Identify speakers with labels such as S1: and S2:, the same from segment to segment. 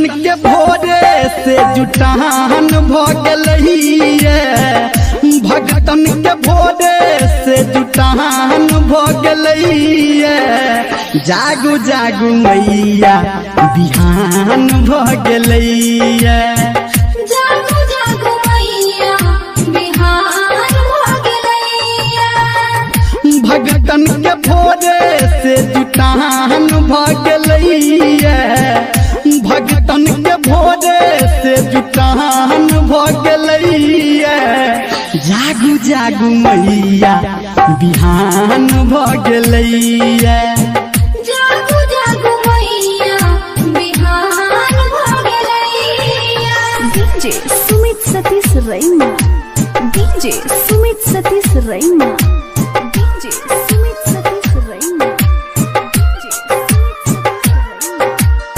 S1: भगतन के भोरे से जुटान भ गेलैया, भगतन के भोरे से जुटान भ गेलैया। जागू जागू मैया बिहान भ गेलैया,
S2: जागू जागू मैया बिहान भ गेलैया।
S1: भगतन के भोरे से जुटान भ गेलैया, भगतन के भोरे से जुटान भ गेलैया। जागू जागू मैया बिहान भ गेलैया,
S2: जागू जागू मैया बिहान भ गेलैया।
S3: डीजे सुमित सतीश रैना, डीजे सुमित सतीश रैना, डीजे सुमित सतीश रैना, डीजे सुमित सतीश रैना।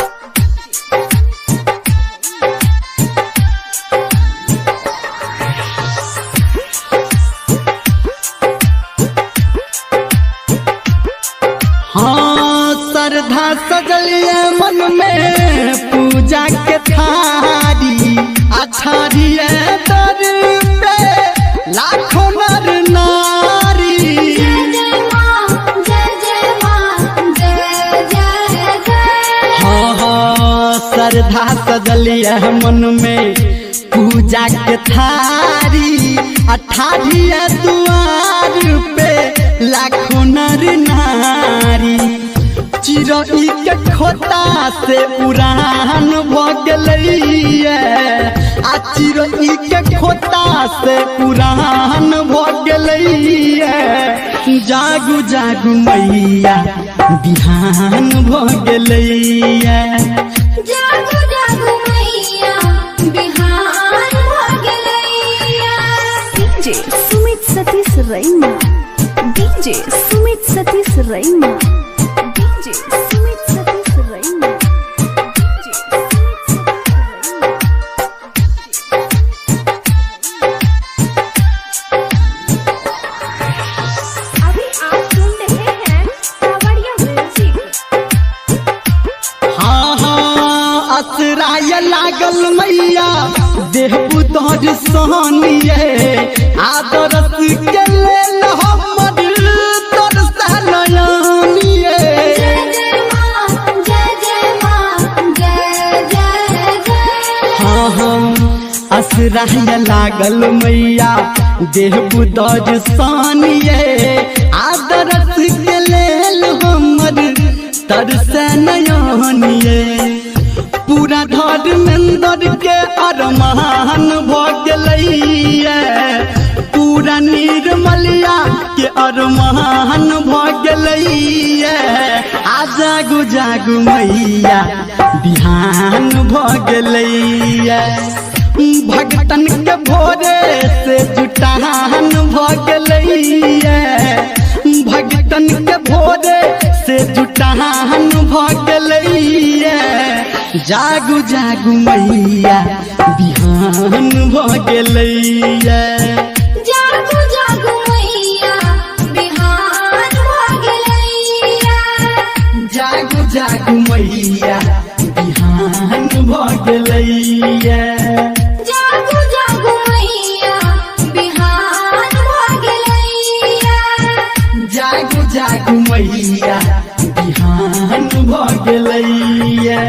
S1: हाँ श्रद्धा सजलिए मन में पूजा के थारी, अठारिए दर पे लाखों नर नारी।
S2: जय जय माँ, जय जय माँ, जय जय जय।
S1: हाँ हाँ श्रद्धा सजलिए मन में पूजा के थारी, अठारिए दुआर पे लाखों नर नारी। चिरई के खोता से उड़ान भ गेलैया, आ चिरई के खोता से उड़ान भ गेलैया। जागू जागू मैया बिहान भ गेलैया,
S2: जागू जागू मैया बिहान भ गेलैया।
S3: डीजे सुमित सतीश रैना, डीजे सुमित सतीश रैना, डीजे सुमित सतीश रैना, डीजे सुमित सतीश रैना। अभी आप सुन रहे हैं कावड़िया म्यूजिक।
S1: हाँ हाँ असराय लागल मैया देहबू तोहर सोनिए, आदरस के लेल हमर तोर सनयानिए।
S2: जय जय माँ, जय जय माँ, जय जय जय।
S1: हाँ हाँ असराय लागल मैया देहबू तोहर सोनिए, आदरस के लेल हमर तोर सनयानिए। पूरा धर्मेंद्र के अरमान भ गेलैया, पूरा निर्मलिया के अरमान भ गेलैया। आ जागू जागू मैया बिहान भ गेलैया, भगतन के भोरे से जुटान भ गेलैया, भगतन के भोरे से जुटान भ गेलैया। जागू जागू मैया बिहान भ गेलैया,
S2: जागू जागू मैया बिहान भ गेलैया।
S1: जागू जागू मैया बिहान भ गेलैया,
S2: जागू जागू मैया बिहान भ गेलैया।
S1: जागू जागू मैया बिहान भ गेलैया।